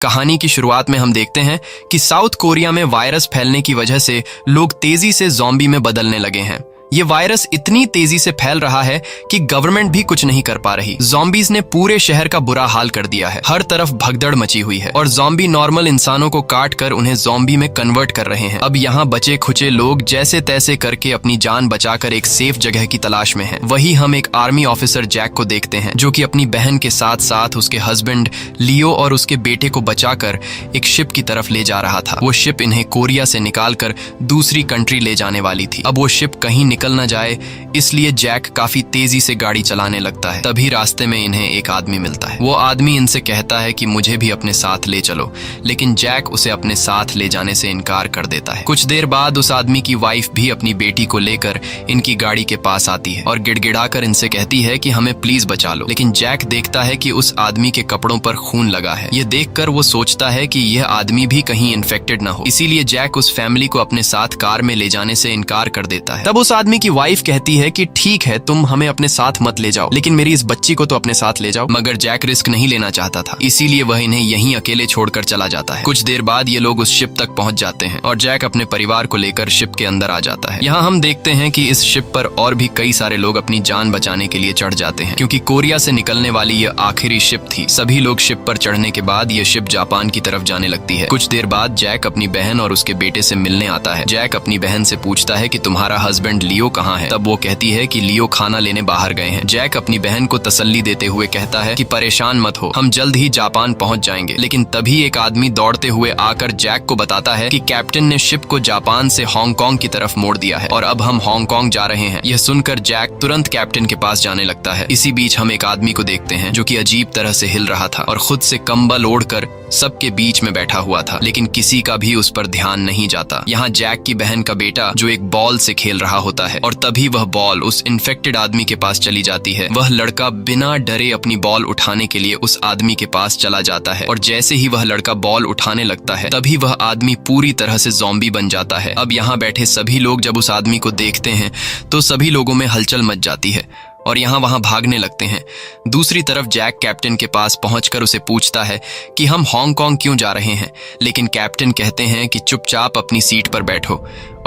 कहानी की शुरुआत में हम देखते हैं कि साउथ कोरिया में वायरस फैलने की वजह से लोग तेजी से ज़ॉम्बी में बदलने लगे हैं। ये वायरस इतनी तेजी से फैल रहा है कि गवर्नमेंट भी कुछ नहीं कर पा रही। ज़ॉम्बीज ने पूरे शहर का बुरा हाल कर दिया है। हर तरफ भगदड़ मची हुई है और ज़ॉम्बी नॉर्मल इंसानों को काट कर उन्हें ज़ॉम्बी में कन्वर्ट कर रहे हैं। अब यहाँ बचे खुचे लोग जैसे तैसे करके अपनी जान बचाकर एक सेफ जगह की तलाश में हैं। वही हम एक आर्मी ऑफिसर जैक को देखते हैं जो कि अपनी बहन के साथ साथ उसके हस्बैंड लियो और उसके बेटे को बचाकर एक शिप की तरफ ले जा रहा था। वो शिप इन्हें कोरिया से निकालकर दूसरी कंट्री ले जाने वाली थी। अब वो शिप कहीं निकल न जाए इसलिए जैक काफी तेजी से गाड़ी चलाने लगता है। तभी रास्ते में इन्हें एक आदमी मिलता है। वो आदमी इनसे कहता है कि मुझे भी अपने साथ ले चलो, लेकिन जैक उसे अपने साथ ले जाने से इनकार कर देता है। कुछ देर बाद उस आदमी की वाइफ भी अपनी बेटी को लेकर इनकी गाड़ी के पास आती है और गिड़गिड़ाकर इनसे कहती है कि हमें प्लीज बचा लो। लेकिन जैक देखता है कि उस आदमी के कपड़ों पर खून लगा है। ये देखकर वो सोचता है कि यह आदमी भी कहीं इन्फेक्टेड ना हो, इसीलिए जैक उस फैमिली को अपने साथ कार में ले जाने से इनकार कर देता है। तब उस आदमी की वाइफ कहती है कि ठीक है, तुम हमें अपने साथ मत ले जाओ, लेकिन मेरी इस बच्ची को तो अपने साथ ले जाओ। मगर जैक रिस्क नहीं लेना चाहता था, इसीलिए वह इन्हें यहीं अकेले छोड़कर चला जाता है। कुछ देर बाद ये लोग उस शिप तक पहुंच जाते हैं और जैक अपने परिवार को लेकर शिप के अंदर आ जाता है। यहाँ हम देखते हैं कि इस शिप पर और भी कई सारे लोग अपनी जान बचाने के लिए चढ़ जाते हैं, क्योंकि कोरिया से निकलने वाली यह आखिरी शिप थी। सभी लोग शिप पर चढ़ने के बाद यह शिप जापान की तरफ जाने लगती है। कुछ देर बाद जैक अपनी बहन और उसके बेटे से मिलने आता है। जैक अपनी बहन से पूछता है कि तुम्हारा हस्बैंड लियो कहाँ है। तब वो कहती है कि लियो खाना लेने बाहर गए हैं। जैक अपनी बहन को तसल्ली देते हुए कहता है कि परेशान मत हो, हम जल्द ही जापान पहुंच जाएंगे। लेकिन तभी एक आदमी दौड़ते हुए आकर जैक को बताता है कि कैप्टन ने शिप को जापान से हांगकांग की तरफ मोड़ दिया है और अब हम हांगकांग जा रहे हैं। यह सुनकर जैक तुरंत कैप्टन के पास जाने लगता है। इसी बीच हम एक आदमी को देखते हैं जो कि अजीब तरह से हिल रहा था और खुद से कंबल ओढ़कर सबके बीच में बैठा हुआ था, लेकिन किसी का भी उस पर ध्यान नहीं जाता। यहाँ जैक की बहन का बेटा जो एक बॉल से खेल रहा होता है और तभी वह बॉल उस इन्फेक्टेड आदमी के पास चली जाती है। वह लड़का बिना डरे अपनी बॉल उठाने के लिए उस आदमी के पास चला जाता है और जैसे ही वह लड़का बॉल उठाने लगता है तभी वह आदमी पूरी तरह से ज़ॉम्बी बन जाता है। अब यहाँ बैठे सभी लोग जब उस आदमी को देखते हैं तो सभी लोगों में हलचल मच जाती है और यहाँ वहाँ भागने लगते हैं। दूसरी तरफ जैक कैप्टन के पास पहुंचकर उसे पूछता है कि हम हांगकांग क्यों जा रहे हैं, लेकिन कैप्टन कहते हैं कि चुपचाप अपनी सीट पर बैठो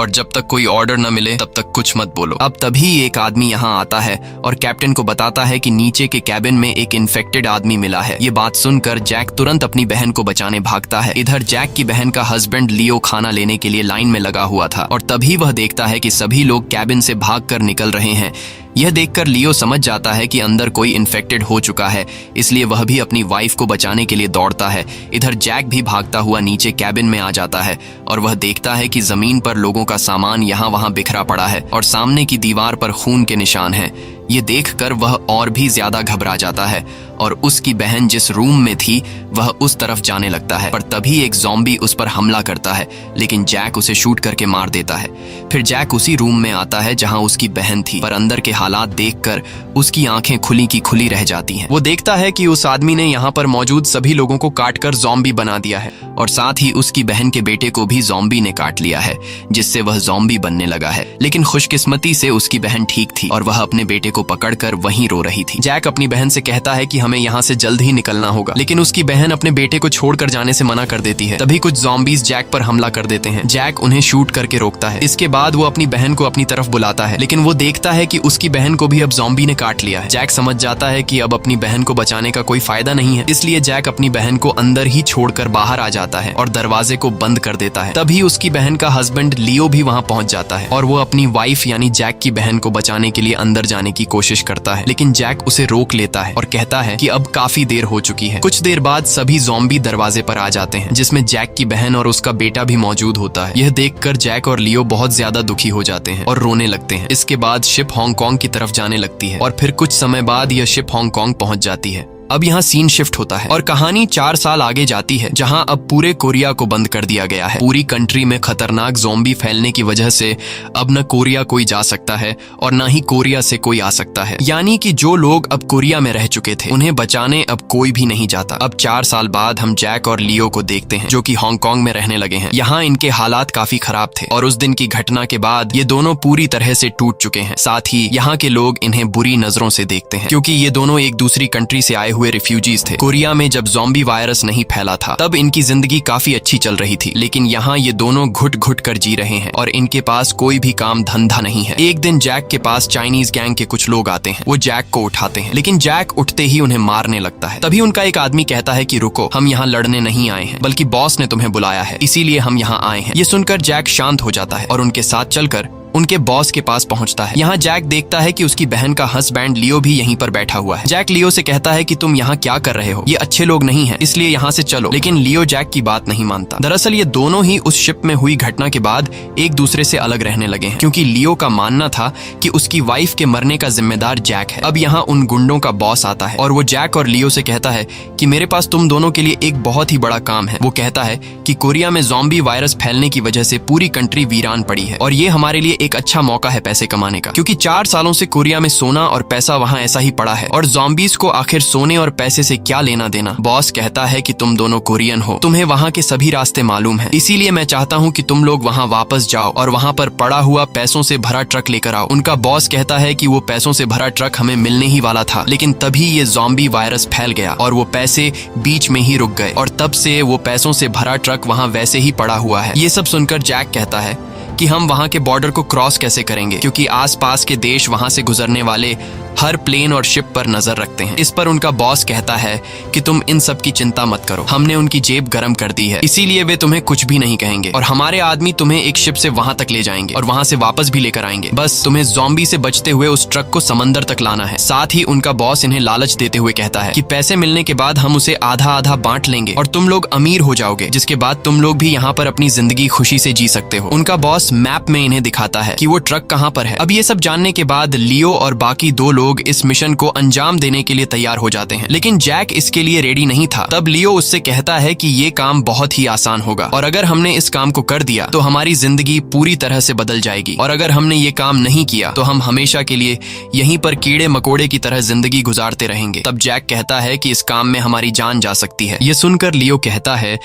और जब तक कोई ऑर्डर न मिले तब तक कुछ मत बोलो। अब तभी एक आदमी यहाँ आता है और कैप्टन को बताता है कि नीचे के कैबिन में एक इन्फेक्टेड आदमी मिला है। ये बात सुनकर जैक तुरंत अपनी बहन को बचाने भागता है। इधर जैक की बहन का हस्बैंड लियो खाना लेने के लिए लाइन में लगा हुआ था और तभी वह देखता है कि सभी लोग कैबिन से भागकर निकल रहे हैं। यह देखकर लियो समझ जाता है कि अंदर कोई इन्फेक्टेड हो चुका है, इसलिए वह भी अपनी वाइफ को बचाने के लिए दौड़ता है। इधर जैक भी भागता हुआ नीचे कैबिन में आ जाता है और वह देखता है कि जमीन पर लोगों का सामान यहाँ वहाँ बिखरा पड़ा है और सामने की दीवार पर खून के निशान हैं। ये देखकर वह और भी ज्यादा घबरा जाता है और उसकी बहन जिस रूम में थी वह उस तरफ जाने लगता है, पर तभी एक ज़ॉम्बी उस पर हमला करता है, लेकिन जैक उसे शूट करके मार देता है। फिर जैक उसी रूम में आता है जहां उसकी बहन थी, पर अंदर के हालात देखकर उसकी आंखें खुली की खुली रह जाती हैं। वो देखता है कि उस आदमी ने यहाँ पर मौजूद सभी लोगों को काटकर ज़ॉम्बी बना दिया है और साथ ही उसकी बहन के बेटे को भी ज़ॉम्बी ने काट लिया है, जिससे वह ज़ॉम्बी बनने लगा है। लेकिन खुशकिस्मती से उसकी बहन ठीक थी और वह अपने बेटे को पकड़कर वहीं रो रही थी। जैक अपनी बहन से कहता है कि हमें यहाँ से जल्द ही निकलना होगा, लेकिन उसकी बहन अपने बेटे को छोड़कर जाने से मना कर देती है। तभी कुछ ज़ॉम्बीज जैक पर हमला कर देते हैं। जैक उन्हें शूट करके रोकता है। इसके बाद वो अपनी बहन को अपनी तरफ बुलाता है, लेकिन वो देखता है कि उसकी बहन को भी अब ज़ॉम्बी ने काट लिया है। जैक समझ जाता है कि अब अपनी बहन को बचाने का कोई फायदा नहीं है, इसलिए जैक अपनी बहन को अंदर ही छोड़कर बाहर आ जाता है और दरवाजे को बंद कर देता है। तभी उसकी बहन का हस्बैंड लियो भी वहाँ पहुंच जाता है और वो अपनी वाइफ यानी जैक की बहन को बचाने के लिए अंदर जाने की कोशिश करता है, लेकिन जैक उसे रोक लेता है और कहता है कि अब काफी देर हो चुकी है। कुछ देर बाद सभी ज़ॉम्बी दरवाजे पर आ जाते हैं, जिसमें जैक की बहन और उसका बेटा भी मौजूद होता है। यह देखकर जैक और लियो बहुत ज्यादा दुखी हो जाते हैं और रोने लगते हैं। इसके बाद शिप हांगकांग की तरफ जाने लगती है और फिर कुछ समय बाद यह शिप हांगकांग पहुंच जाती है। अब यहाँ सीन शिफ्ट होता है और कहानी 4 साल आगे जाती है, जहाँ अब पूरे कोरिया को बंद कर दिया गया है। पूरी कंट्री में खतरनाक ज़ॉम्बी फैलने की वजह से अब न कोरिया कोई जा सकता है और न ही कोरिया से कोई आ सकता है, यानी कि जो लोग अब कोरिया में रह चुके थे उन्हें बचाने अब कोई भी नहीं जाता। अब 4 साल बाद हम जैक और लियो को देखते हैं जो कि हांगकांग में रहने लगे हैं। यहाँ इनके हालात काफी खराब थे और उस दिन की घटना के बाद ये दोनों पूरी तरह से टूट चुके हैं। साथ ही यहाँ के लोग इन्हें बुरी नजरों से देखते हैं, क्योंकि ये दोनों एक दूसरी कंट्री से आए हुए रिफ्यूजीज थे। कोरिया में जब ज़ॉम्बी वायरस नहीं फैला था तब इनकी जिंदगी काफी अच्छी चल रही थी, लेकिन यहाँ ये दोनों घुट घुट कर जी रहे हैं और इनके पास कोई भी काम धंधा नहीं है। एक दिन जैक के पास चाइनीज गैंग के कुछ लोग आते हैं। वो जैक को उठाते हैं, लेकिन जैक उठते ही उन्हें मारने लगता है। तभी उनका एक आदमी कहता है कि रुको, हम यहाँ लड़ने नहीं आए हैं, बल्कि बॉस ने तुम्हें बुलाया है, इसीलिए हम यहाँ आए हैं। ये सुनकर जैक शांत हो जाता है और उनके साथ चलकर उनके बॉस के पास पहुंचता है। यहाँ जैक देखता है कि उसकी बहन का हस्बैंड लियो भी यहीं पर बैठा हुआ है। जैक लियो से कहता है कि तुम यहाँ क्या कर रहे हो, ये अच्छे लोग नहीं हैं, इसलिए यहाँ से चलो। लेकिन लियो जैक की बात नहीं मानता। दरअसल ये दोनों ही उस शिप में हुई घटना के बाद एक दूसरे से अलग रहने लगे हैं, क्योंकि लियो का मानना था कि उसकी वाइफ के मरने का जिम्मेदार जैक है। अब यहाँ उन गुंडों का बॉस आता है और वो जैक और लियो से कहता है कि मेरे पास तुम दोनों के लिए एक बहुत ही बड़ा काम है। वो कहता है कि कोरिया में ज़ॉम्बी वायरस फैलने की वजह से पूरी कंट्री वीरान पड़ी है और ये हमारे लिए एक अच्छा मौका है पैसे कमाने का, क्योंकि 4 सालों से कोरिया में सोना और पैसा वहाँ ऐसा ही पड़ा है और ज़ॉम्बीज को आखिर सोने और पैसे से क्या लेना देना। बॉस कहता है कि तुम दोनों कोरियन हो, तुम्हें वहाँ के सभी रास्ते मालूम है, इसीलिए मैं चाहता हूँ कि तुम लोग वहाँ वापस जाओ और वहाँ पर पड़ा हुआ पैसों से भरा ट्रक लेकर आओ। उनका बॉस कहता है कि वो पैसों से भरा ट्रक हमें मिलने ही वाला था, लेकिन तभी ये ज़ॉम्बी वायरस फैल गया और वो पैसे बीच में ही रुक गए और तब से वो पैसों से भरा ट्रक वहाँ वैसे ही पड़ा हुआ है। ये सब सुनकर जैक कहता है कि हम वहां के बॉर्डर को क्रॉस कैसे करेंगे, क्योंकि आसपास के देश वहां से गुजरने वाले हर प्लेन और शिप पर नजर रखते हैं। इस पर उनका बॉस कहता है कि तुम इन सब की चिंता मत करो, हमने उनकी जेब गर्म कर दी है, इसीलिए वे तुम्हें कुछ भी नहीं कहेंगे और हमारे आदमी तुम्हें एक शिप से वहां तक ले जाएंगे और वहां से वापस भी लेकर आएंगे। बस तुम्हें ज़ॉम्बी से बचते हुए उस ट्रक को समंदर तक लाना है। साथ ही उनका बॉस इन्हें लालच देते हुए कहता है कि पैसे मिलने के बाद हम उसे आधा आधा बांट लेंगे और तुम लोग अमीर हो जाओगे, जिसके बाद तुम लोग भी यहाँ पर अपनी जिंदगी खुशी से जी सकते हो। उनका बॉस मैप में इन्हें दिखाता है कि वो ट्रक कहाँ पर है। अब ये सब जानने के बाद लियो और बाकी 2 लोग इस मिशन को अंजाम देने के लिए तैयार हो जाते हैं, लेकिन जैक इसके लिए रेडी नहीं था। तब लियो उससे कहता है कि ये काम बहुत ही आसान होगा और अगर हमने इस काम को कर दिया तो हमारी जिंदगी पूरी तरह से बदल जाएगी और अगर हमने ये काम नहीं किया तो हम हमेशा के लिए यहीं पर कीड़े मकोड़े की तरह जिंदगी गुजारते रहेंगे। तब जैक कहता है कि इस काम में हमारी जान जा सकती है। ये सुनकर लियो कहता है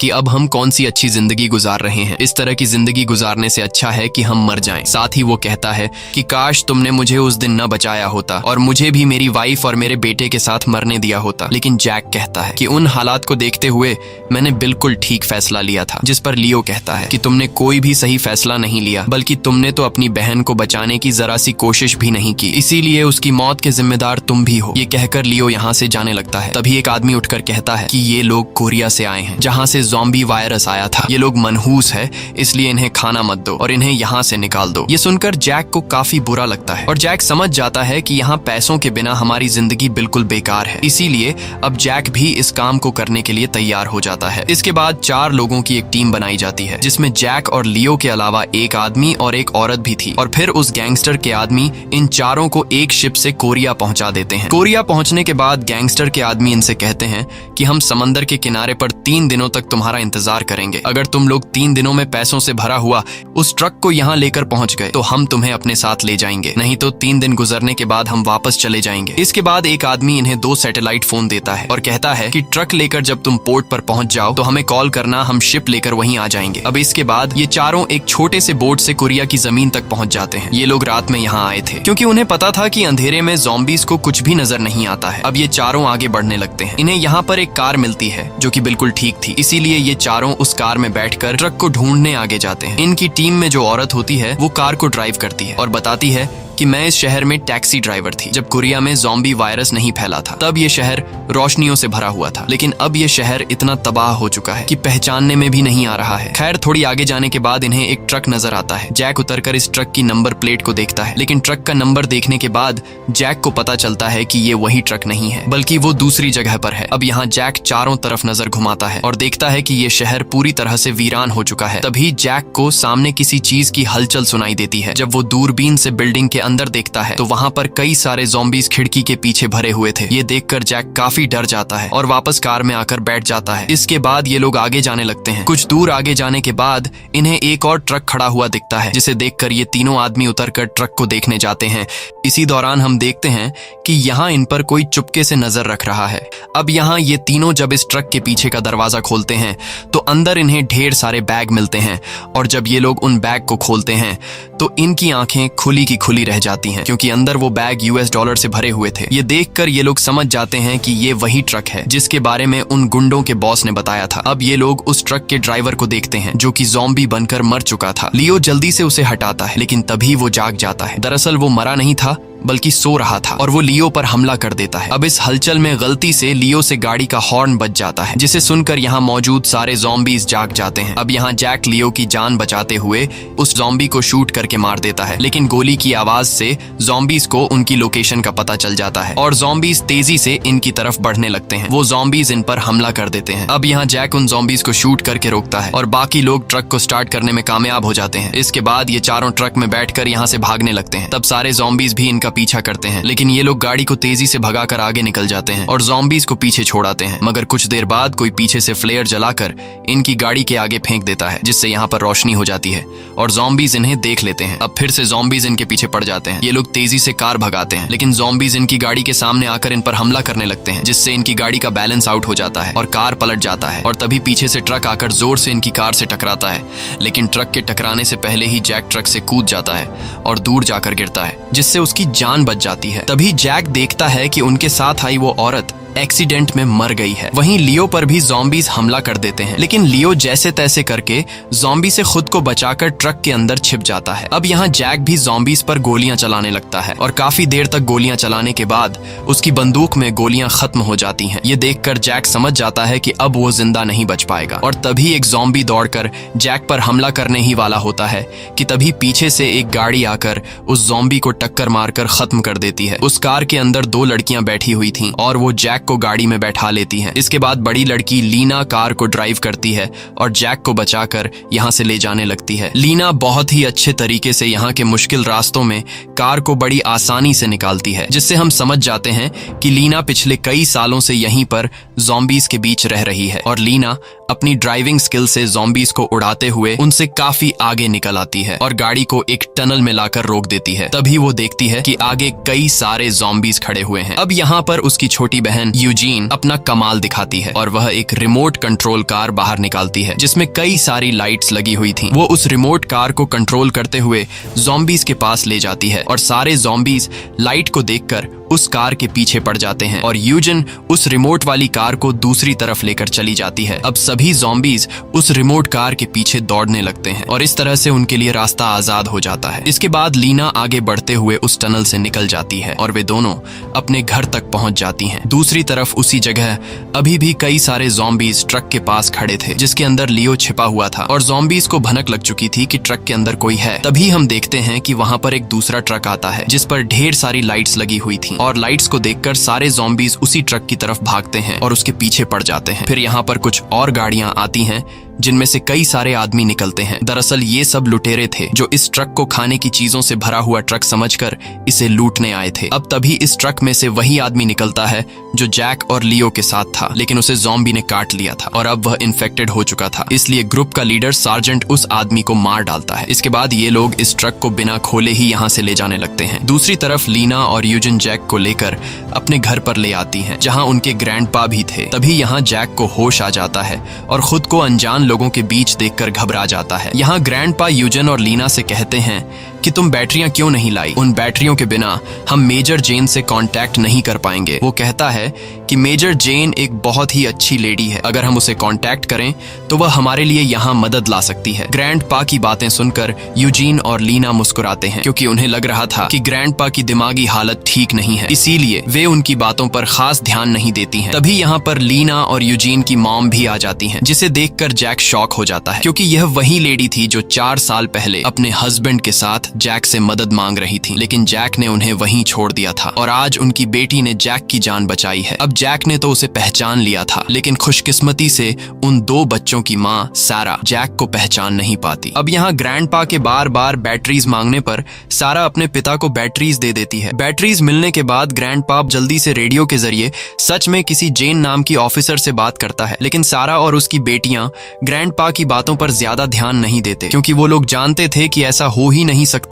कि अब हम कौन सी अच्छी जिंदगी गुजार रहे हैं, इस तरह की जिंदगी गुजारने से अच्छा है कि हम मर जाएं। साथ ही वो कहता है कि काश तुमने मुझे उस दिन न बचाया होता और मुझे भी मेरी वाइफ और मेरे बेटे के साथ मरने दिया होता। लेकिन जैक कहता है कि उन हालात को देखते हुए मैंने बिल्कुल ठीक फैसला लिया था। जिस पर लियो कहता है कि तुमने कोई भी सही फैसला नहीं लिया, बल्कि तुमने तो अपनी बहन को बचाने की जरा सी कोशिश भी नहीं की, इसीलिए उसकी मौत के जिम्मेदार तुम भी हो। ये कहकर लियो यहाँ से जाने लगता है। तभी एक आदमी उठकर कहता है कि ये लोग कोरिया से आए हैं, जहाँ से ज़ॉम्बी वायरस आया था। ये लोग मनहूस है, इसलिए इन्हें खाना मत दो और इन्हें यहाँ से निकाल दो। ये सुनकर जैक को काफी बुरा लगता है और जैक समझ जाता है कि यहाँ पैसों के बिना हमारी जिंदगी बिल्कुल बेकार है, इसीलिए अब जैक भी इस काम को करने के लिए तैयार हो जाता है। इसके बाद 4 लोगों की एक टीम बनाई जाती है, जिसमें जैक और लियो के अलावा एक आदमी और एक औरत भी थी और फिर उस गैंगस्टर के आदमी इन चारों को एक शिप से कोरिया पहुंचा देते हैं। कोरिया पहुंचने के बाद गैंगस्टर के आदमी इनसे कहते हैं कि हम समंदर के किनारे पर 3 दिनों तक तुम्हारा इंतजार करेंगे। अगर तुम लोग 3 दिनों में पैसों से भरा हुआ उस ट्रक को यहाँ लेकर पहुंच गए तो हम तुम्हें अपने साथ ले जाएंगे, नहीं तो 3 दिन गुजरने के बाद हम वापस चले जाएंगे। इसके बाद एक आदमी इन्हें 2 सैटेलाइट फोन देता है और कहता है कि ट्रक लेकर जब तुम पोर्ट पर पहुंच जाओ तो हमें कॉल करना, हम शिप लेकर वहीं आ जाएंगे। अब इसके बाद ये चारों एक छोटे से बोट से कोरिया की जमीन तक पहुंच जाते हैं। ये लोग रात में यहाँ आए थे क्योंकि उन्हें पता था कि अंधेरे में ज़ॉम्बीज को कुछ भी नजर नहीं आता है। अब ये चारों आगे बढ़ने लगते हैं। इन्हें यहाँ पर एक कार मिलती है जो कि बिल्कुल ठीक थी, इसीलिए ये चारों उस कार में बैठकर ट्रक को ढूंढने आगे जाते हैं। इनकी टीम में जो औरत होती है वो कार को ड्राइव करती है और बताती है कि मैं इस शहर में टैक्सी ड्राइवर थी जब कोरिया में ज़ॉम्बी वायरस नहीं फैला था। तब ये शहर रोशनियों से भरा हुआ था, लेकिन अब ये शहर इतना तबाह हो चुका है कि पहचानने में भी नहीं आ रहा है। खैर, थोड़ी आगे जाने के बाद इन्हें एक ट्रक नजर आता है। जैक उतरकर इस ट्रक की नंबर प्लेट को देखता है, लेकिन ट्रक का नंबर देखने के बाद जैक को पता चलता है कि ये वही ट्रक नहीं है, बल्कि वो दूसरी जगह पर है। अब यहाँ जैक चारों तरफ नजर घुमाता है और देखता है कि ये शहर पूरी तरह से वीरान हो चुका है। तभी जैक को सामने किसी चीज की हलचल सुनाई देती है। जब वो दूरबीन से बिल्डिंग के अंदर देखता है तो वहाँ पर कई सारे ज़ॉम्बीज खिड़की के पीछे भरे हुए थे। ये देखकर जैक काफी डर जाता है और वापस कार में आकर बैठ जाता है। इसके बाद ये लोग आगे जाने लगते हैं। कुछ दूर आगे जाने के बाद इन्हें एक और ट्रक खड़ा हुआ दिखता है, जिसे देखकर ये तीनों आदमी उतरकर ट्रक को देखने जाते हैं। इसी दौरान हम देखते हैं कि यहाँ इन पर कोई चुपके से नजर रख रहा है। अब यहाँ ये तीनों जब इस ट्रक के पीछे का दरवाजा खोलते हैं तो अंदर इन्हें ढेर सारे बैग मिलते हैं और जब ये लोग उन बैग को खोलते हैं तो इनकी आंखें खुली की खुली रह रह जाती हैं क्योंकि अंदर वो बैग US डॉलर से भरे हुए थे। ये देखकर ये लोग समझ जाते हैं कि ये वही ट्रक है जिसके बारे में उन गुंडों के बॉस ने बताया था। अब ये लोग उस ट्रक के ड्राइवर को देखते हैं जो कि ज़ॉम्बी बनकर मर चुका था। लियो जल्दी से उसे हटाता है लेकिन तभी वो जाग जाता है। दरअसल वो मरा नहीं था बल्कि सो रहा था और वो लियो पर हमला कर देता है। अब इस हलचल में गलती से लियो से गाड़ी का हॉर्न बज जाता है जिसे सुनकर यहाँ मौजूद सारे ज़ॉम्बीज जाग जाते हैं। अब यहाँ जैक लियो की जान बचाते हुए उस ज़ॉम्बी को शूट करके मार देता है, लेकिन गोली की आवाज से ज़ॉम्बीज को उनकी लोकेशन का पता चल जाता है और ज़ॉम्बीज तेजी से इनकी तरफ बढ़ने लगते हैं। वो ज़ॉम्बीज इन पर हमला कर देते हैं। अब यहाँ जैक उन ज़ॉम्बीज को शूट करके रोकता है और बाकी लोग ट्रक को स्टार्ट करने में कामयाब हो जाते हैं। इसके बाद ये चारों ट्रक में बैठकर यहाँ से भागने लगते हैं। तब सारे ज़ॉम्बीज भी इनका पीछा करते हैं, लेकिन ये लोग गाड़ी को तेजी से भगाकर आगे निकल जाते हैं और ज़ॉम्बीज को पीछे छोड़ाते हैं। मगर कुछ देर बाद कोई पीछे से फ्लेयर जलाकर इनकी गाड़ी के आगे फेंक देता है जिससे यहाँ पर रोशनी हो जाती है और ज़ॉम्बीज इन्हें देख लेते हैं। अब फिर से ज़ॉम्बीज इनके पीछे पड़ जाते हैं। ये लोग तेजी से कार भगाते हैं, लेकिन ज़ॉम्बीज इनकी गाड़ी के सामने आकर इन पर हमला करने लगते हैं जिससे इनकी गाड़ी का बैलेंस आउट हो जाता है और कार पलट जाता है। और तभी पीछे से ट्रक आकर जोर से इनकी कार से टकराता है, लेकिन ट्रक के टकराने से पहले ही जैक ट्रक से कूद जाता है और दूर जाकर गिरता है जिससे उसकी जान बच जाती है। तभी जैक देखता है कि उनके साथ आई वो औरत एक्सीडेंट में मर गई है। वहीं लियो पर भी ज़ॉम्बीज हमला कर देते हैं, लेकिन लियो जैसे तैसे करके ज़ॉम्बी से खुद को बचाकर ट्रक के अंदर छिप जाता है। अब यहाँ जैक भी ज़ॉम्बीज पर गोलियां चलाने लगता है और काफी देर तक गोलियां चलाने के बाद उसकी बंदूक में गोलियां खत्म हो जाती हैं। ये देखकर जैक समझ जाता है कि अब वो जिंदा नहीं बच पाएगा और तभी एक ज़ॉम्बी दौड़कर जैक पर हमला करने ही वाला होता है कि तभी पीछे से एक गाड़ी आकर उस ज़ॉम्बी को टक्कर मारकर खत्म कर देती है। उस कार के अंदर 2 लड़कियां बैठी हुई थीं और वो जैक को गाड़ी में बैठा लेती हैं। इसके बाद बड़ी लड़की लीना कार को ड्राइव करती है और जैक को बचाकर यहाँ से ले जाने लगती है। लीना बहुत ही अच्छे तरीके से यहाँ के मुश्किल रास्तों में कार को बड़ी आसानी से निकालती है, जिससे हम समझ जाते हैं कि लीना पिछले कई सालों से यहीं पर ज़ॉम्बीज के बीच रह रही है और लीना अपनी ड्राइविंग स्किल से ज़ॉम्बीज को उड़ाते हुए उनसे काफी आगे निकल आती है और गाड़ी को एक टनल में लाकर रोक देती है। तभी वो देखती है कि आगे कई सारे ज़ॉम्बीज खड़े हुए हैं। अब यहाँ पर उसकी छोटी बहन यूजीन अपना कमाल दिखाती है और वह एक रिमोट कंट्रोल कार बाहर निकालती है जिसमें कई सारी लाइट्स लगी हुई थीं। वो उस रिमोट कार को कंट्रोल करते हुए ज़ॉम्बीज के पास ले जाती है और सारे ज़ॉम्बीज लाइट को देखकर उस कार के पीछे पड़ जाते हैं और यूजिन उस रिमोट वाली कार को दूसरी तरफ लेकर चली जाती है। अब सभी ज़ॉम्बीज उस रिमोट कार के पीछे दौड़ने लगते हैं और इस तरह से उनके लिए रास्ता आजाद हो जाता है। इसके बाद लीना आगे बढ़ते हुए उस टनल से निकल जाती है और वे दोनों अपने घर तक पहुंच जाती हैं। दूसरी तरफ उसी जगह अभी भी कई सारे ज़ॉम्बीज ट्रक के पास खड़े थे जिसके अंदर लियो छिपा हुआ था और ज़ॉम्बीज को भनक लग चुकी थी कि ट्रक के अंदर कोई है। तभी हम देखते हैं कि वहां पर एक दूसरा ट्रक आता है जिस पर ढेर सारी लाइट्स लगी हुई थी और लाइट्स को देखकर सारे ज़ॉम्बीज उसी ट्रक की तरफ भागते हैं और उसके पीछे पड़ जाते हैं। फिर यहाँ पर कुछ और गाड़ियां आती हैं जिनमें से कई सारे आदमी निकलते हैं। दरअसल ये सब लुटेरे थे जो इस ट्रक को खाने की चीजों से भरा हुआ ट्रक समझकर इसे लूटने आए थे। अब तभी इस ट्रक में से वही आदमी निकलता है जो जैक और लियो के साथ था, लेकिन उसे ज़ॉम्बी ने काट लिया था और अब वह इन्फेक्टेड हो चुका था। इसलिए ग्रुप का लीडर सार्जेंट उस आदमी को मार डालता है। इसके बाद ये लोग इस ट्रक को बिना खोले ही यहाँ से ले जाने लगते हैं। दूसरी तरफ लीना और यूजिन जैक को लेकर अपने घर पर ले आती हैं जहाँ उनके ग्रैंडपा भी थे। तभी यहाँ जैक को होश आ जाता है और खुद को अनजान लोगों के बीच देखकर घबरा जाता है। यहाँ ग्रैंडपा यूजिन और लीना से कहते हैं कि तुम बैटरियां क्यों नहीं लाई? उन बैटरियों के बिना हम मेजर जेन से कांटेक्ट नहीं कर पाएंगे। वो कहता है कि मेजर जेन एक बहुत ही अच्छी लेडी है, अगर हम उसे कांटेक्ट करें तो वह हमारे लिए यहाँ मदद ला सकती है। ग्रैंडपा की बातें सुनकर यूजीन और लीना मुस्कुराते हैं क्योंकि उन्हें लग रहा था कि ग्रैंडपा की दिमागी हालत ठीक नहीं है, इसीलिए वे उनकी बातों पर खास ध्यान नहीं देती हैं। तभी यहाँ पर लीना और यूजीन की मॉम भी आ जाती हैं, जिसे देखकर जैक शॉक हो जाता है क्योंकि यह वही लेडी थी जो 4 साल पहले अपने हस्बैंड के साथ जैक से मदद मांग रही थी, लेकिन जैक ने उन्हें वहीं छोड़ दिया था और आज उनकी बेटी ने जैक की जान बचाई है। अब जैक ने तो उसे पहचान लिया था, लेकिन खुशकिस्मती से उन 2 बच्चों की माँ सारा जैक को पहचान नहीं पाती। अब यहाँ ग्रैंडपा के बार बार बैटरीज मांगने पर सारा अपने पिता को बैटरीज दे देती है। बैटरीज मिलने के बाद ग्रैंडपा जल्दी से रेडियो के जरिए सच में किसी जेन नाम की ऑफिसर से बात करता है, लेकिन सारा और उसकी बेटियां ग्रैंडपा की बातों पर ज्यादा ध्यान नहीं देते क्योंकि वो लोग जानते थे कि ऐसा हो ही नहीं सकता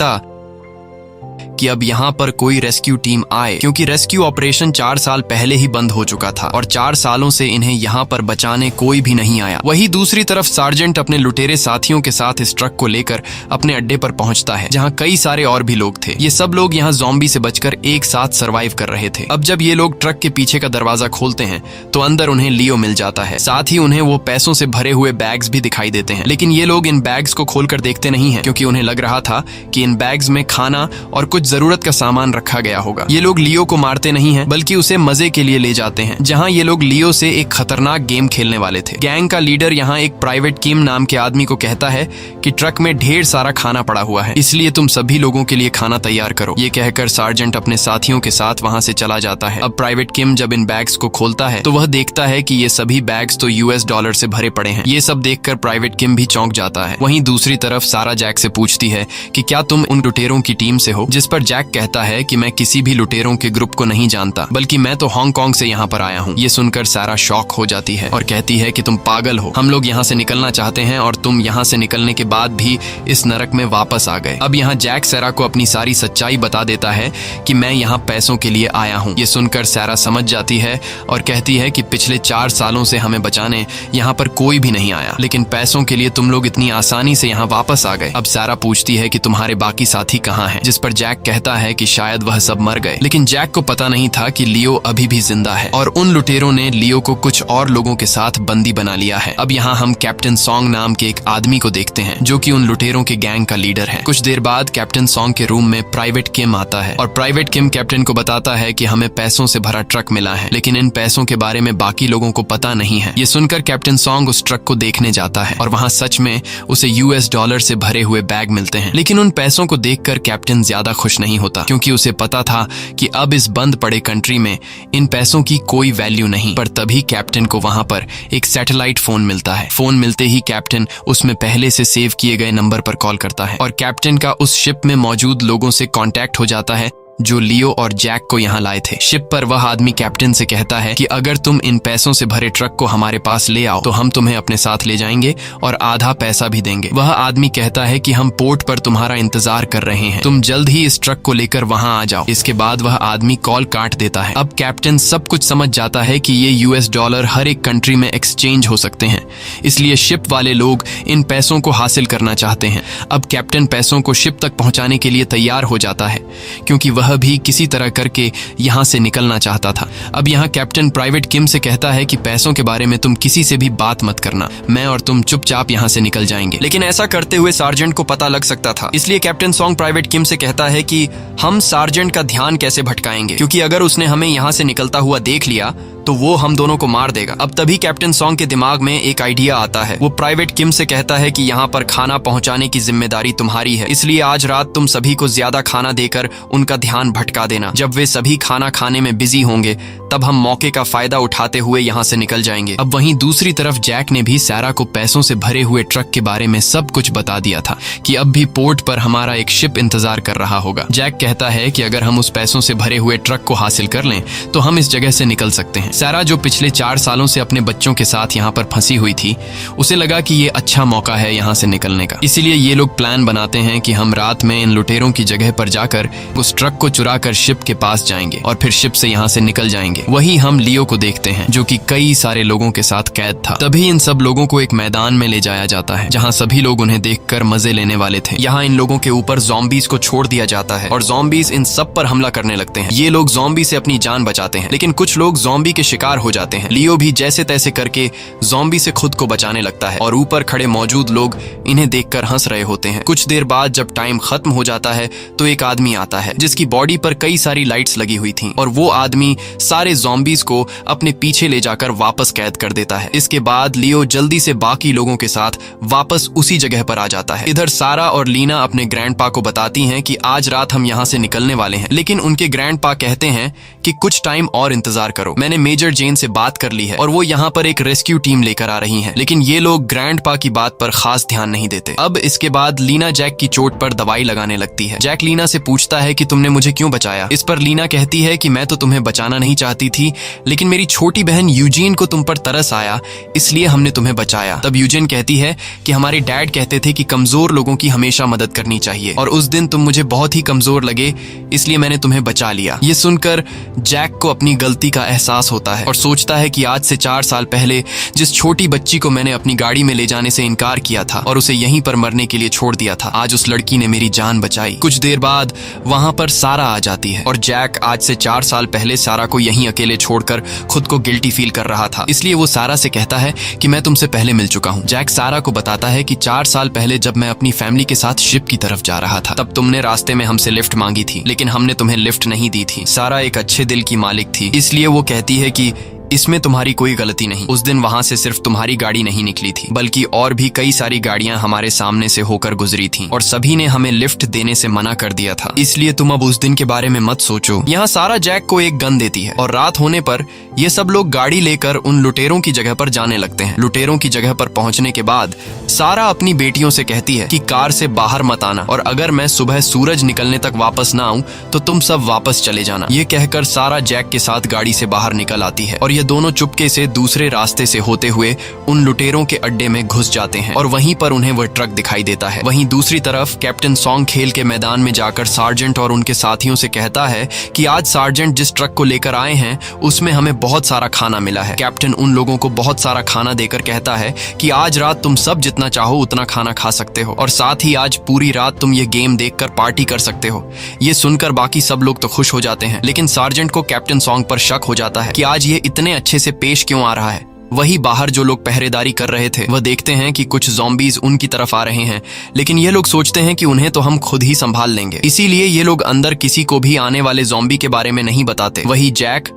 कि अब यहाँ पर कोई रेस्क्यू टीम आए, क्योंकि रेस्क्यू ऑपरेशन 4 साल पहले ही बंद हो चुका था और 4 सालों से इन्हें यहाँ पर बचाने कोई भी नहीं आया। वही दूसरी तरफ सार्जेंट अपने लुटेरे साथियों के साथ इस ट्रक को लेकर अपने अड्डे पर पहुंचता है, जहाँ कई सारे और भी लोग थे। ये सब लोग यहाँ ज़ॉम्बी से बचकर एक साथ सर्वाइव कर रहे थे। अब जब ये लोग ट्रक के पीछे का दरवाजा खोलते हैं तो अंदर उन्हें लियो मिल जाता है। साथ ही उन्हें वो पैसों से भरे हुए बैग्स भी दिखाई देते हैं, लेकिन ये लोग इन बैग्स को खोलकर देखते नहीं हैं, क्योंकि उन्हें लग रहा था कि इन बैग्स में खाना और कुछ जरूरत का सामान रखा गया होगा। ये लोग लियो को मारते नहीं हैं, बल्कि उसे मजे के लिए ले जाते हैं, जहां ये लोग लियो से एक खतरनाक गेम खेलने वाले थे। गैंग का लीडर यहाँ एक प्राइवेट किम नाम के आदमी को कहता है कि ट्रक में ढेर सारा खाना पड़ा हुआ है, इसलिए तुम सभी लोगों के लिए खाना तैयार करो। ये कहकर सार्जेंट अपने साथियों के साथ वहां से चला जाता है। अब प्राइवेट किम जब इन बैग्स को खोलता है तो वह देखता है कि ये सभी बैग्स तो US डॉलर से भरे पड़े हैं। ये सब देखकर प्राइवेट किम भी चौंक जाता है। वहीं दूसरी तरफ सारा जैक से पूछती है कि क्या तुम उन लुटेरों की टीम से हो, जिस पर जैक कहता है कि मैं किसी भी लुटेरों के ग्रुप को नहीं जानता, बल्कि मैं तो हांगकांग से यहाँ पर आया हूँ। ये सुनकर सारा शॉक हो जाती है और कहती है कि तुम पागल हो, हम लोग यहाँ से निकलना चाहते हैं और तुम यहाँ से निकलने के बाद भी इस नरक में वापस आ गए। अब यहाँ जैक सारा को अपनी सारी सच्चाई बता देता है कि मैं यहाँ पैसों के लिए आया हूँ। ये सुनकर सारा समझ जाती है और कहती है कि पिछले 4 सालों से हमें बचाने यहाँ पर कोई भी नहीं आया, लेकिन पैसों के लिए तुम लोग इतनी आसानी से यहाँ वापस आ गए। अब सारा पूछती है कि तुम्हारे बाकी साथी कहाँ हैं, जिस पर जैक कहता है कि शायद वह सब मर गए, लेकिन जैक को पता नहीं था कि लियो अभी भी जिंदा है और उन लुटेरों ने लियो को कुछ और लोगों के साथ बंदी बना लिया है। अब यहाँ हम कैप्टन सॉन्ग नाम के एक आदमी को देखते हैं, जो कि उन लुटेरों के गैंग का लीडर है। कुछ देर बाद कैप्टन सॉन्ग के रूम में प्राइवेट किम आता है और प्राइवेट किम कैप्टन को बताता है कि हमें पैसों से भरा ट्रक मिला है, लेकिन इन पैसों के बारे में बाकी लोगों को पता नहीं है। ये सुनकर कैप्टन सॉन्ग उस ट्रक को देखने जाता है और वहाँ सच में उसे US डॉलर से भरे हुए बैग मिलते हैं, लेकिन उन पैसों को देखकर कैप्टन ज्यादा खुश नहीं होता, क्योंकि उसे पता था कि अब इस बंद पड़े कंट्री में इन पैसों की कोई वैल्यू नहीं। पर तभी कैप्टन को वहां पर एक सैटेलाइट फोन मिलता है। फोन मिलते ही कैप्टन उसमें पहले से सेव किए गए नंबर पर कॉल करता है और कैप्टन का उस शिप में मौजूद लोगों से कांटेक्ट हो जाता है जो लियो और जैक को यहाँ लाए थे। शिप पर वह आदमी कैप्टन से कहता है कि अगर तुम इन पैसों से भरे ट्रक को हमारे पास ले आओ तो हम तुम्हें अपने साथ ले जाएंगे और आधा पैसा भी देंगे। वह आदमी कहता है कि हम पोर्ट पर तुम्हारा इंतजार कर रहे हैं, तुम जल्द ही इस ट्रक को लेकर वहाँ आ जाओ। इसके बाद वह आदमी कॉल काट देता है। अब कैप्टन सब कुछ समझ जाता है कि ये US डॉलर हर एक कंट्री में एक्सचेंज हो सकते हैं, इसलिए शिप वाले लोग इन पैसों को हासिल करना चाहते हैं। अब कैप्टन पैसों को शिप तक पहुंचाने के लिए तैयार हो जाता है, क्योंकि वह भी किसी तरह करके यहाँ से निकलना चाहता था। अब यहाँ कैप्टन प्राइवेट किम से कहता है कि पैसों के बारे में तुम किसी से भी बात मत करना, मैं और तुम चुपचाप यहाँ से निकल जाएंगे। लेकिन ऐसा करते हुए सार्जेंट को पता लग सकता था, इसलिए कैप्टन सॉन्ग प्राइवेट किम से कहता है कि हम सार्जेंट का ध्यान कैसे भटकाएंगे, क्योंकि अगर उसने हमें यहाँ से निकलता हुआ देख लिया तो वो हम दोनों को मार देगा। अब तभी कैप्टन सॉन्ग के दिमाग में एक आइडिया आता है। वो प्राइवेट किम से कहता है कि यहाँ पर खाना पहुँचाने की जिम्मेदारी तुम्हारी है, इसलिए आज रात तुम सभी को ज्यादा खाना देकर उनका ध्यान भटका देना। जब वे सभी खाना खाने में बिजी होंगे तब हम मौके का फायदा उठाते हुए यहाँ से निकल जाएंगे। अब वहीं दूसरी तरफ जैक ने भी सारा को पैसों से भरे हुए ट्रक के बारे में सब कुछ बता दिया था कि अब भी पोर्ट पर हमारा एक शिप इंतजार कर रहा होगा। जैक कहता है कि अगर हम उस पैसों से भरे हुए ट्रक को हासिल कर लें तो हम इस जगह से निकल सकते हैं। सारा जो पिछले 4 सालों से अपने बच्चों के साथ यहाँ पर फंसी हुई थी, उसे लगा कि ये अच्छा मौका है यहाँ से निकलने का। इसीलिए ये लोग प्लान बनाते हैं कि हम रात में इन लुटेरों की जगह पर जाकर उस ट्रक को चुरा कर शिप के पास जाएंगे और फिर शिप से यहाँ से निकल जाएंगे। वही हम लियो को देखते हैं, जो कि कई सारे लोगों के साथ कैद था। तभी इन सब लोगों को एक मैदान में ले जाया जाता है, जहाँ सभी लोग उन्हें देखकर मजे लेने वाले थे। यहाँ इन लोगों के ऊपर ज़ॉम्बीज को छोड़ दिया जाता है और ज़ॉम्बीज इन सब पर हमला करने लगते हैं। ये लोग ज़ॉम्बी से अपनी जान बचाते हैं, लेकिन कुछ लोग ज़ॉम्बी के शिकार हो जाते हैं। लियो भी जैसे तैसे करके ज़ॉम्बी से खुद को बचाने लगता है और ऊपर खड़े मौजूद लोग इन्हें देखकर हंस रहे होते हैं। कुछ देर बाद जब टाइम खत्म हो जाता है तो एक आदमी आता है जिसकी बॉडी पर कई सारी लाइट्स लगी हुई थी और वो आदमी सारे ज़ॉम्बीज को अपने पीछे ले जाकर वापस कैद कर देता है। इसके बाद लियो जल्दी से बाकी लोगों के साथ वापस उसी जगह पर आ जाता है। इधर सारा और लीना अपने ग्रैंडपा को बताती हैं कि आज रात हम यहाँ से निकलने वाले हैं, लेकिन उनके ग्रैंडपा कहते हैं कि कुछ टाइम और इंतजार करो, मैंने मेजर जेन से बात कर ली है और वो यहाँ पर एक रेस्क्यू टीम लेकर आ रही है। लेकिन ये लोग ग्रैंडपा की बात पर खास ध्यान नहीं देते। अब इसके बाद लीना जैक की चोट पर दवाई लगाने लगती है। जैक लीना से पूछता है कि तुमने मुझे क्यों बचाया। इस पर लीना कहती है कि मैं तो तुम्हें बचाना नहीं चाहती आती थी, लेकिन मेरी छोटी बहन यूजीन को तुम पर तरस आया, इसलिए हमने तुम्हें बचाया। तब यूजीन कहती है कि हमारे डैड कहते थे कि कमजोर लोगों की हमेशा मदद करनी चाहिए, और उस दिन तुम मुझे बहुत ही कमजोर लगे, इसलिए मैंने तुम्हें बचा लिया। ये सुनकर जैक को अपनी गलती का एहसास होता है और सोचता है कि आज से 4 साल पहले जिस छोटी बच्ची को मैंने अपनी गाड़ी में ले जाने से इनकार किया था और उसे यहीं पर मरने के लिए छोड़ दिया था, आज उस लड़की ने मेरी जान बचाई। कुछ देर बाद वहां पर सारा आ जाती है और जैक आज से 4 साल पहले सारा को यहीं अकेले छोड़कर खुद को गिल्टी फील कर रहा था, इसलिए वो सारा से कहता है कि मैं तुमसे पहले मिल चुका हूँ। जैक सारा को बताता है कि 4 साल पहले जब मैं अपनी फैमिली के साथ शिप की तरफ जा रहा था, तब तुमने रास्ते में हमसे लिफ्ट मांगी थी, लेकिन हमने तुम्हें लिफ्ट नहीं दी थी। सारा एक अच्छे दिल की मालिक थी, इसलिए वो कहती है कि इसमें तुम्हारी कोई गलती नहीं। उस दिन वहां से सिर्फ तुम्हारी गाड़ी नहीं निकली थी, बल्कि और भी कई सारी गाड़ियां हमारे सामने से होकर गुजरी थीं और सभी ने हमें लिफ्ट देने से मना कर दिया था, इसलिए तुम अब उस दिन के बारे में मत सोचो। यहाँ सारा जैक को एक गन देती है और रात होने पर ये सब लोग गाड़ी लेकर उन लुटेरों की जगह पर जाने लगते हैं। लुटेरों की जगह पर पहुंचने के बाद सारा अपनी बेटियों से कहती है कि कार से बाहर मत आना, और अगर मैं सुबह सूरज निकलने तक वापस ना आऊं तो तुम सब वापस चले जाना। ये कहकर सारा जैक के साथ गाड़ी से बाहर निकल आती है और ये दोनों चुपके से दूसरे रास्ते से होते हुए उन लुटेरों के अड्डे में घुस जाते हैं और वहीं पर उन्हें वह ट्रक दिखाई देता है। वहीं दूसरी तरफ कैप्टन सॉन्ग खेल के मैदान में जाकर सार्जेंट और उनके साथियों से कहता है कि आज सार्जेंट जिस ट्रक को लेकर आए हैं उसमें हमें बहुत सारा खाना मिला है। कैप्टन उन लोगों को बहुत सारा खाना देकर कहता है कि आज रात तुम सब जितना चाहो उतना खाना खा सकते हो, और साथ ही आज पूरी रात तुम ये गेम देखकर पार्टी कर सकते हो। ये सुनकर बाकी सब लोग तो खुश हो जाते हैं, लेकिन सार्जेंट को कैप्टन सॉन्ग पर शक हो जाता है कि आज ये इतने अच्छे से पेश क्यों आ रहा है। वही बाहर जो लोग पहरेदारी कर रहे थे वह देखते हैं कि कुछ ज़ॉम्बीज उनकी तरफ आ रहे हैं, लेकिन ये लोग सोचते हैं कि उन्हें तो हम खुद ही संभाल लेंगे, इसीलिए ये लोग अंदर किसी को भी आने वाले ज़ॉम्बी के बारे में नहीं बताते। वही जैक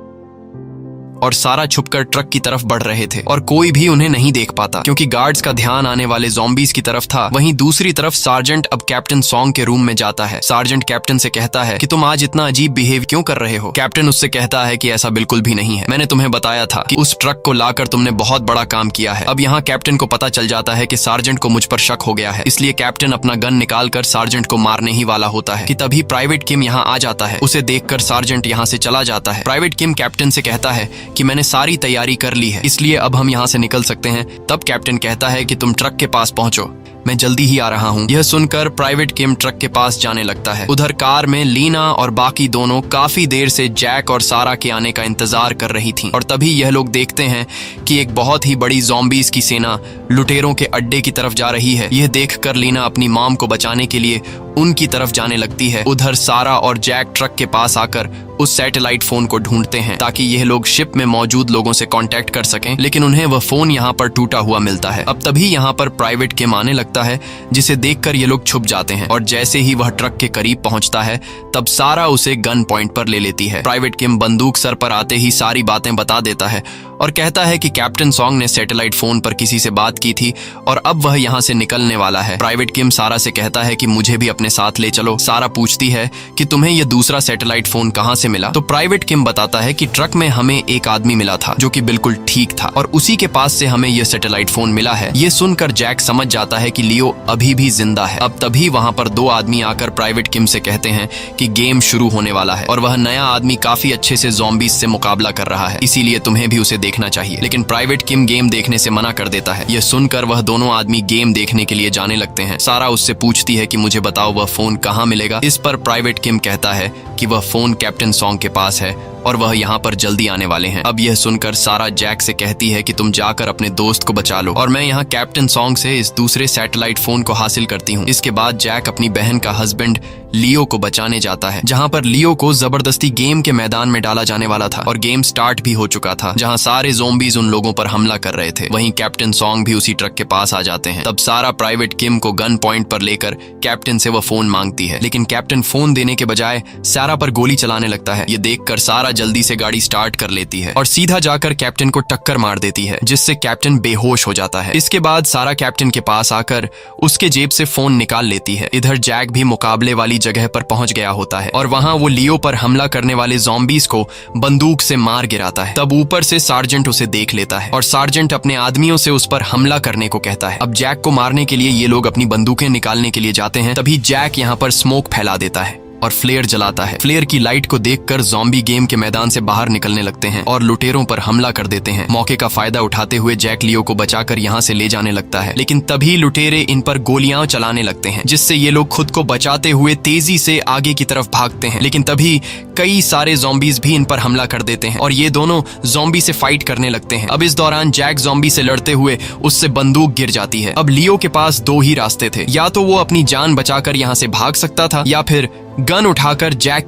और सारा छुपकर ट्रक की तरफ बढ़ रहे थे और कोई भी उन्हें नहीं देख पाता क्योंकि गार्ड्स का ध्यान आने वाले ज़ॉम्बीज की तरफ था। वहीं दूसरी तरफ सार्जेंट अब कैप्टन सॉन्ग के रूम में जाता है। सार्जेंट कैप्टन से कहता है कि तुम आज इतना अजीब बिहेव क्यों कर रहे हो। कैप्टन उससे कहता है कि ऐसा बिल्कुल भी नहीं है, मैंने तुम्हें बताया था कि उस ट्रक को लाकर तुमने बहुत बड़ा काम किया है। अब यहाँ कैप्टन को पता चल जाता है कि सार्जेंट को मुझ पर शक हो गया है, इसलिए कैप्टन अपना गन निकालकर सार्जेंट को मारने ही वाला होता है कि तभी प्राइवेट किम यहाँ आ जाता है। उसे देखकर सार्जेंट यहाँ से चला जाता है। प्राइवेट किम कैप्टन से कहता है कि मैंने सारी तैयारी कर ली है, इसलिए अब हम यहाँ से निकल सकते हैं। तब कैप्टन कहता है कि तुम ट्रक के पास पहुंचो, मैं जल्दी ही आ रहा हूँ। यह सुनकर प्राइवेट किम ट्रक के पास जाने लगता है। उधर कार में लीना और बाकी दोनों काफी देर से जैक और सारा के आने का इंतजार कर रही थीं, और तभी यह लोग देखते हैं कि एक बहुत ही बड़ी ज़ॉम्बीज की सेना लुटेरों के अड्डे की तरफ जा रही है। यह देखकर लीना अपनी मॉम को बचाने के लिए उनकी तरफ जाने लगती है। उधर सारा और जैक ट्रक के पास आकर उस सैटेलाइट फोन को ढूंढते हैं ताकि यह लोग शिप में मौजूद लोगों से कांटेक्ट कर सकें, लेकिन उन्हें वह फोन यहाँ पर टूटा हुआ मिलता है। अब तभी यहाँ पर प्राइवेट किम आने लगता है, जिसे देखकर ये लोग छुप जाते हैं, और जैसे ही वह ट्रक के करीब पहुंचता है तब सारा उसे गन पॉइंट पर ले लेती है। प्राइवेट किम बंदूक सर पर आते ही सारी बातें बता देता है और कहता है कि कैप्टन सॉन्ग ने सैटेलाइट फोन पर किसी से बात की थी और अब वह यहाँ से निकलने वाला है। प्राइवेट किम सारा से कहता है कि मुझे भी अपने साथ ले चलो। सारा पूछती है कि तुम्हें यह दूसरा सैटेलाइट फोन कहाँ से मिला, तो प्राइवेट किम बताता है कि ट्रक में हमें एक आदमी मिला था जो कि बिल्कुल ठीक था और उसी के पास से हमें यह सैटेलाइट फोन मिला है। ये सुनकर जैक समझ जाता है कि लियो अभी भी जिंदा है। अब तभी वहाँ पर 2 आदमी आकर प्राइवेट किम से कहते हैं कि गेम शुरू होने वाला है और वह नया आदमी काफी अच्छे से ज़ॉम्बीज से मुकाबला कर रहा है, इसीलिए तुम्हें भी उसे देखना चाहिए। लेकिन प्राइवेट किम गेम देखने से मना कर देता है। यह सुनकर वह दोनों आदमी गेम देखने के लिए जाने लगते हैं। सारा उससे पूछती है कि मुझे बताओ वह फोन कहाँ मिलेगा। इस पर प्राइवेट किम कहता है कि वह फोन कैप्टन सॉन्ग के पास है और वह यहाँ पर जल्दी आने वाले हैं। अब यह सुनकर सारा जैक से कहती है कि तुम जाकर अपने दोस्त को बचा लो और मैं यहाँ कैप्टन सॉन्ग से इस दूसरे सैटेलाइट फोन को हासिल करती हूँ। इसके बाद जैक अपनी बहन का हस्बैंड लियो को बचाने जाता है, जहाँ पर लियो को जबरदस्ती गेम के मैदान में डाला जाने वाला था और गेम स्टार्ट भी हो चुका था, जहाँ सारे ज़ॉम्बीज उन लोगों पर हमला कर रहे थे। वहीं कैप्टन सॉन्ग भी उसी ट्रक के पास आ जाते हैं। तब सारा प्राइवेट किम को गन पॉइंट पर लेकर कैप्टन से वह फोन मांगती है, लेकिन कैप्टन फोन देने के बजाय सारा पर गोली चलाने लगता है। ये देखकर सारा जल्दी से गाड़ी स्टार्ट कर लेती है और सीधा जाकर कैप्टन को टक्कर मार देती है, जिससे कैप्टन बेहोश हो जाता है। इसके बाद सारा कैप्टन के पास आकर उसके जेब से फोन निकाल लेती है। इधर जैक भी मुकाबले वाली जगह पर पहुंच गया होता है और वहां वो लियो पर हमला करने वाले ज़ॉम्बीज को बंदूक से मार गिराता है। तब ऊपर से सार्जेंट उसे देख लेता है और सार्जेंट अपने आदमियों से उस पर हमला करने को कहता है। अब जैक को मारने के लिए ये लोग अपनी बंदूकें निकालने के लिए जाते हैं, तभी जैक यहाँ पर स्मोक फैला देता है और फ्लेयर जलाता है। फ्लेयर की लाइट को देखकर ज़ॉम्बी गेम के मैदान से बाहर निकलने लगते हैं और लुटेरों पर हमला कर देते हैं। मौके का फायदा उठाते हुए जैक लियो को बचाकर यहाँ से ले जाने लगता है, लेकिन तभी लुटेरे इन पर गोलियां चलाने लगते हैं, जिससे ये लोग खुद को बचाते हुए तेजी से आगे की तरफ भागते हैं। लेकिन तभी कई सारे ज़ॉम्बीज भी इन पर हमला कर देते हैं और ये दोनों ज़ॉम्बी से फाइट करने लगते हैं। अब इस दौरान जैक ज़ॉम्बी से लड़ते हुए उससे बंदूक गिर जाती है। अब लियो के पास दो ही रास्ते थे, या तो वो अपनी जान बचाकर यहाँ से भाग सकता था या फिर गन उठाकर जैक